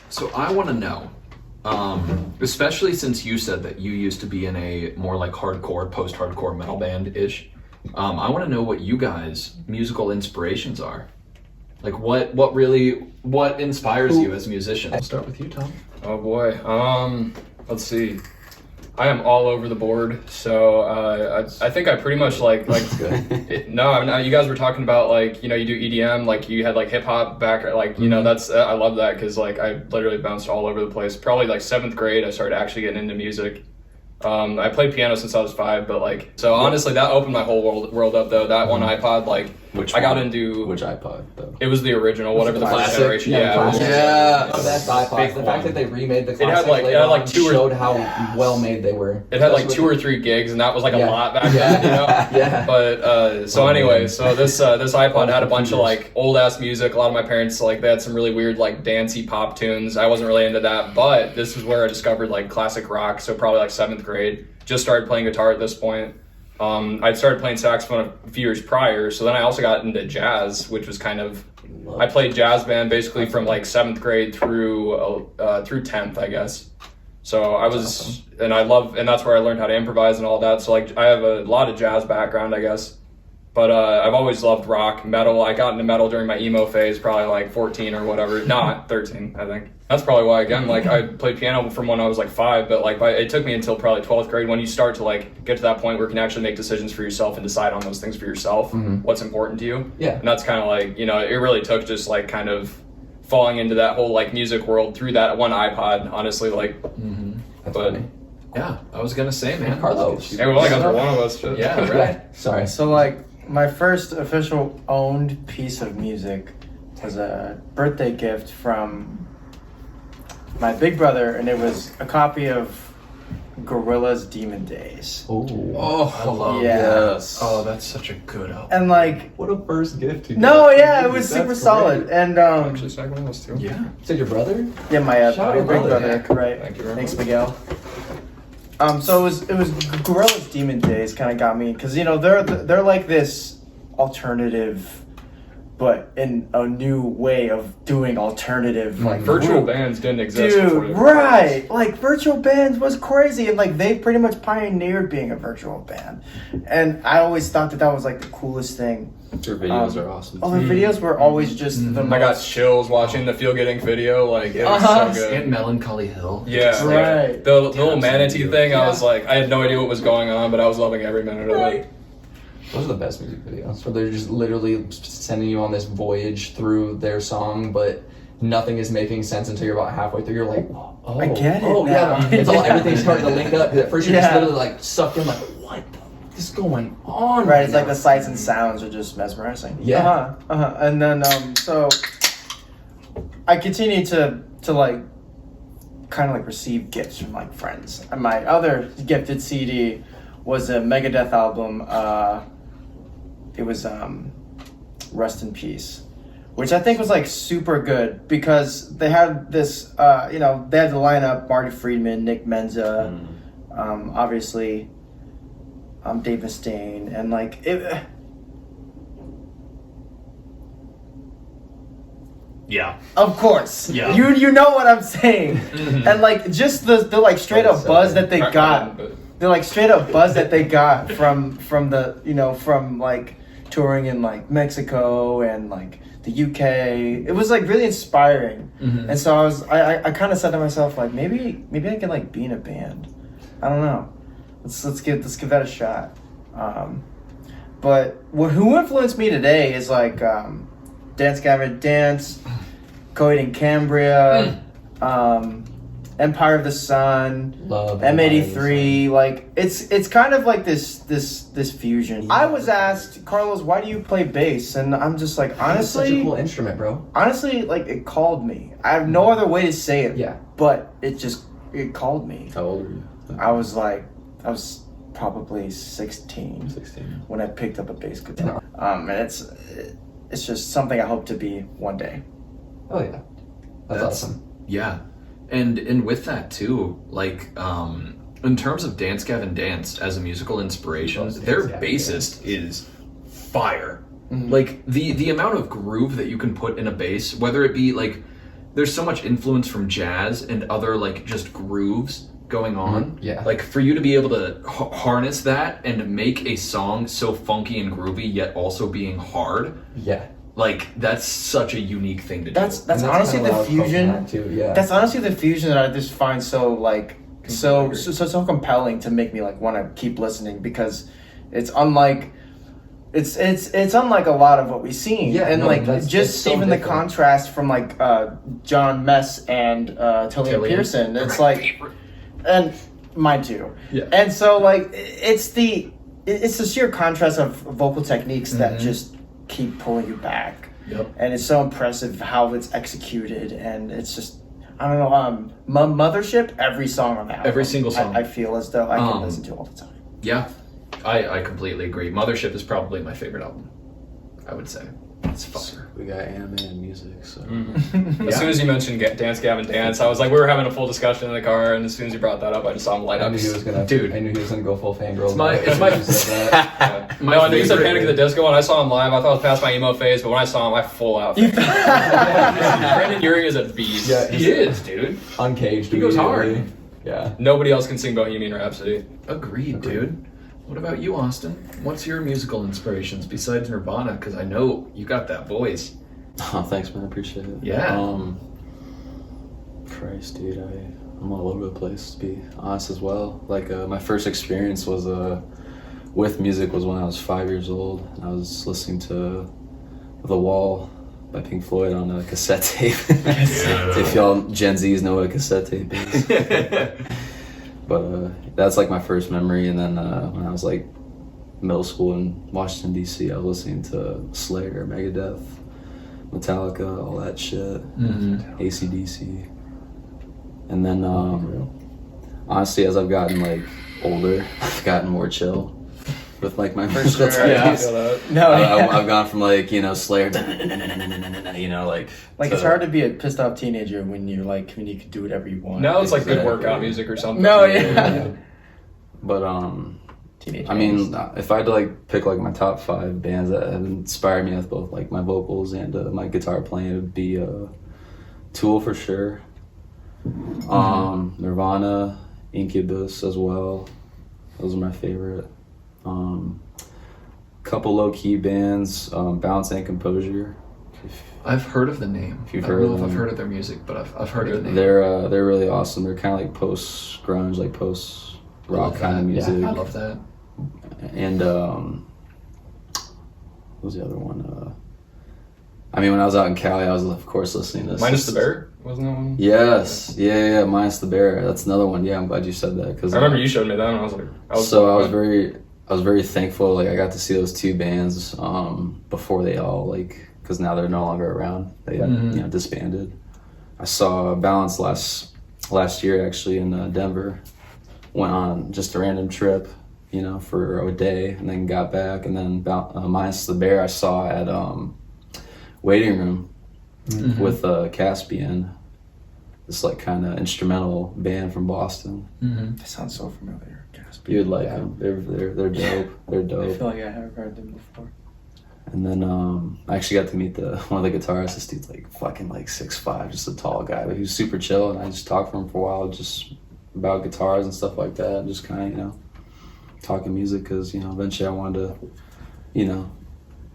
So I want to know, especially since you said that you used to be in a more like hardcore, post-hardcore metal band-ish, I want to know what you guys' musical inspirations are. Like what inspires you as musicians? I'll start with you, Tom. Oh boy. Let's see. I am all over the board, so I think I pretty much like no, I mean, you guys were talking about like, you know, you do EDM, like you had like hip hop back, like, you know, that's I love that because like I literally bounced all over the place. Probably like 7th grade, I started actually getting into music. I played piano since I was 5, but like, so honestly, that opened my whole world up though. That one iPod, like, I got into which iPod though? It was the original, whatever the first generation. Yeah. The best iPods. The fact that they remade the classic it had like 2 or showed how well made they were. It had like 2 or 3 gigs, and that was like a lot back then, you know. Yeah. But so anyway, so this iPod had a bunch of like old ass music. A lot of my parents like they had some really weird like dancey pop tunes. I wasn't really into that, but this is where I discovered like classic rock. So probably like 7th grade. Just started playing guitar at this point. I started playing saxophone a few years prior, so then I also got into jazz, which was kind of, I played jazz band basically from like 7th grade through 10th, I guess. So I was, and that's where I learned how to improvise and all that. So like I have a lot of jazz background, I guess. But I've always loved rock, metal. I got into metal during my emo phase, probably like 14 or whatever. Not 13, I think. That's probably why, again, like I played piano from when I was like 5, but like it took me until probably 12th grade when you start to like get to that point where you can actually make decisions for yourself and decide on those things for yourself, what's important to you. Yeah. And that's kind of like, you know, it really took just like kind of falling into that whole like music world through that one iPod, honestly, like, That's but funny. Yeah, I was gonna say, man. Carlos. hey, we only got through one of us. Shit. Yeah, right. Sorry. So like my first official owned piece of music was a birthday gift from my big brother, and it was a copy of Gorilla's Demon Days. Oh, hello. Yeah. Yes. Oh, that's such a good album. And like, What a first gift. no, yeah, it was super solid. And Actually, second one was 2. Yeah. Said your brother? yeah, my Shout big out, brother, brother. right? Thank you very Thanks, much. Miguel. So it was Gorilla's Demon Days kind of got me because, you know, they're like this alternative, but in a new way of doing alternative, like Virtual group. bands didn't exist before. Dude, right? Like virtual bands was crazy, and like they pretty much pioneered being a virtual band, and I always thought that was like the coolest thing. Their videos are awesome. Oh, the videos were always just the most. I got chills watching the Feel Getting video. Like it was so good. And Melancholy Hill. Yeah, Just, Right. The little manatee good. thing. I was like, I had no idea what was going on, but I was loving every minute of it. Those are the best music videos. Where they're just literally sending you on this voyage through their song, but nothing is making sense until you're about halfway through. You're like, oh, I get it oh, now. yeah. It's all, Yeah. everything's starting to link up. 'Cause at first you're just Yeah. literally like sucked in, like, what the fuck is going on? Right, it's like now? the sights and sounds are just mesmerizing. Yeah. And then so I continue to like kind of like receive gifts from like friends. And my other gifted CD was a Megadeth album. It was Rest in Peace, which I think was like super good because they had this you know, they had the lineup: Marty Friedman, Nick Menza, obviously Dave Mustaine, and like it. Yeah. Of course, Yeah. You know what I'm saying, and like just the like straight up buzz that they I got, didn't, the like straight up buzz that they got from the, you know, from like touring in like Mexico and like the UK. It was like really inspiring, and so I kind of said to myself like maybe I can like be in a band. I don't know. Let's give that a shot. But who influenced me today is like Dance Gavin Dance, Coheed and Cambria, Empire of the Sun, Love M83. Like it's kind of like this fusion. I was asked, Carlos, why do you play bass? And I'm just like, It's such a honestly, cool instrument, bro. honestly, like it called me. I have no other way to say it. Yeah. But it called me. How old are you? I was probably 16 16. when I picked up a bass guitar. And it's just something I hope to be one day. Oh yeah, that's awesome. Yeah. And with that too, like in terms of Dance Gavin Dance as a musical inspiration, Dance their Gavin bassist is fire. Like the amount of groove that you can put in a bass, whether it be like there's so much influence from jazz and other like just grooves going on. Yeah. Like for you to be able to harness that and make a song so funky and groovy yet also being hard, Yeah. like that's such a unique thing to That's do. And honestly kinda the what I was poking fusion. at too, yeah. That's honestly the fusion that I just find so like so compelling to make me like want to keep listening, because it's unlike it's unlike a lot of what we've seen. Yeah, and no, like that's just so even the different. contrast from like John Mess and Tillian Pearson. It's like, and mine too. Yeah. And so like it's the sheer contrast of vocal techniques that just keep pulling you back. Yep. And it's so impressive how it's executed, and it's just, I don't know, Mothership, every song on that album, Every single song. I feel as though I can listen to all the time. Yeah, I completely agree. Mothership is probably my favorite album, I would say. It's fire. We got anime and music, so As soon as you mentioned Dance Gavin Dance, I was like, we were having a full discussion in the car, and as soon as you brought that up, I just saw him light I up. knew he was gonna. Dude. I knew he was gonna go full fangirl. It's my No, I knew you said Panic at the Disco, and I saw him live. I thought it was past my emo phase, but when I saw him, I full out. Brandon Urie is a beast. Yeah. He is, dude. Uncaged. He goes hard. immediately. Yeah. Nobody else can sing Bohemian Rhapsody. Agreed, dude. What about you, Austin? What's your musical inspirations besides Nirvana? Because I know you got that voice. oh, thanks, man. I appreciate it. Yeah. Christ, dude, I'm all over the place, to be honest as well. Like, my first experience was with music was when I was 5 years old. And I was listening to The Wall by Pink Floyd on a cassette tape. If y'all Gen Zs know what a cassette tape is. But that's like my first memory. And then when I was like middle school in Washington, D.C., I was listening to Slayer, Megadeth, Metallica, all that shit, AC/DC. And then honestly, as I've gotten like older, I've gotten more chill with like my musical sure. I taste. feel that. No, I've gone from like, you know, Slayer, you know, like it's hard to be a pissed off teenager when you could do whatever you want. Now it's like good Exactly. workout music or something. No, yeah. But Teenage I mean, if I had to like pick like my top 5 bands that have inspired me with both like my vocals and my guitar playing, it would be Tool for sure, Nirvana, Incubus as well. Those are my favorite. Couple low key bands, Balance and Composure. I've heard of the name. If you've I don't heard know of if I've them. heard of their music, but I've heard of the name. They're really awesome. They're kind of like post grunge, like post rock Love kind of that. music. I love that. And what was the other one? I mean, when I was out in Cali, I was of course listening to Minus the Bear, wasn't that one? Yes, yeah, Minus the Bear. That's another one. Yeah, I'm glad you said that because I remember you showed me that, and I was like, I was very thankful. Like I got to see those 2 bands before they all because now they're no longer around. They disbanded. I saw Balance last year actually in Denver. Went on just a random trip, you know, for a day, and then got back. And then Minus the Bear I saw at Waiting Room with Caspian, this like kind of instrumental band from Boston. That sounds so familiar. Gasp. You'd like them. They're dope. They're I dope. feel like I have heard them before. And then I actually got to meet one of the guitarists. This dude's like fucking like 6'5", just a tall guy, but he was super chill. And I just talked for him for a while, just about guitars and stuff like that, and just kind of, you know, talking music, because, you know, eventually I wanted to, you know,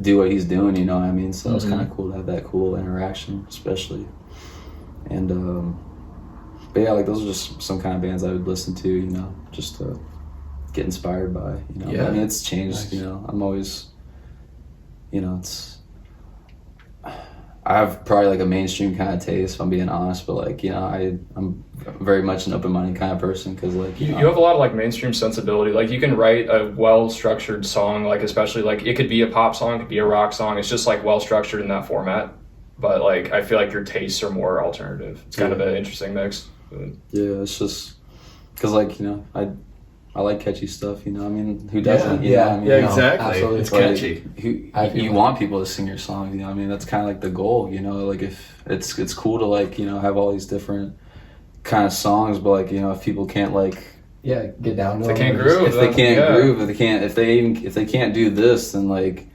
do what he's doing, you know what I mean? So it was kind of cool to have that cool interaction, especially. And but yeah, like those are just some kind of bands I would listen to, you know, just to get inspired by, you know. Yeah. I mean, it's changed, you know. I'm always, you know, I have probably like a mainstream kind of taste, if I'm being honest, but like, you know, I'm very much an open-minded kind of person, because like, You have a lot of like mainstream sensibility. Like you can write a well-structured song, like especially like it could be a pop song, it could be a rock song. It's just like well-structured in that format. But like I feel like your tastes are more alternative. It's kind of an interesting mix. yeah, it's just because like, you know, I like catchy stuff, you know. I mean, who doesn't? You know what I mean? Yeah, You know, exactly. absolutely. It's like, catchy. You want people to sing your songs, you know what I mean? That's kind of like the goal, you know. Like if it's cool to like, you know, have all these different kind of songs, but like, you know, if people can't like, Yeah, get down to They them. can't groove. if they can't Yeah. groove, if they can't do this, then like,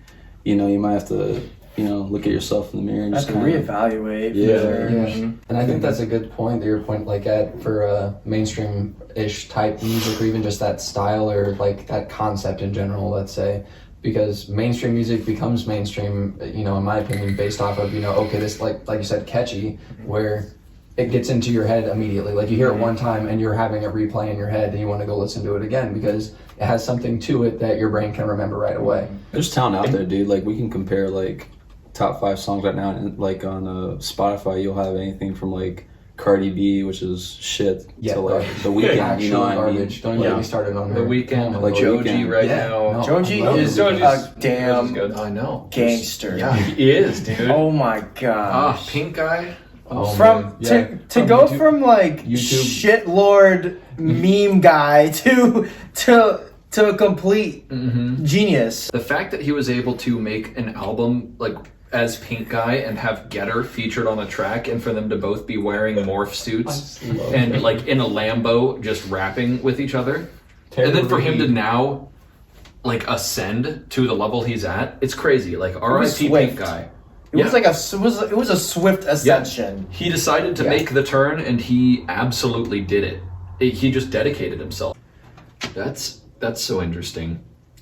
you know, you might have to, look at yourself in the mirror and I just have to reevaluate. Yeah. For sure. Yeah. And I think that's a good point that you're for mainstream-ish type music, or even just that style or like that concept in general, let's say. Because mainstream music becomes mainstream, in my opinion, based off of, okay, this, like you said, catchy, where it gets into your head immediately. Like you hear it one time and you're having it replay in your head and you want to go listen to it again because it has something to it that your brain can remember right away. There's talent out there, dude. Like we can compare like top 5 songs right now, and like on Spotify, you'll have anything from like Cardi B, which is shit, to like garbage. The Weeknd. Actual garbage. Don't even get me started on The her. Weeknd, Like Joji Weeknd. right Yeah, now. no. Joji I love is Joji's- a damn Joji's good. I know. gangster. Yeah, he is, dude. Oh my god. Pink guy. Oh, From man. Yeah. to go YouTube- from like YouTube. shitlord meme guy to a complete Mm-hmm. genius. The fact that he was able to make an album like as Pink Guy and have Getter featured on the track, and for them to both be wearing morph suits and like in a Lambo just rapping with each other, and then for him to now like ascend to the level he's at, it's crazy. Like was R.I.P. Pink swift. Guy. It was like it was a swift ascension. He decided to make the turn, and he absolutely did it. He just dedicated himself. That's so interesting.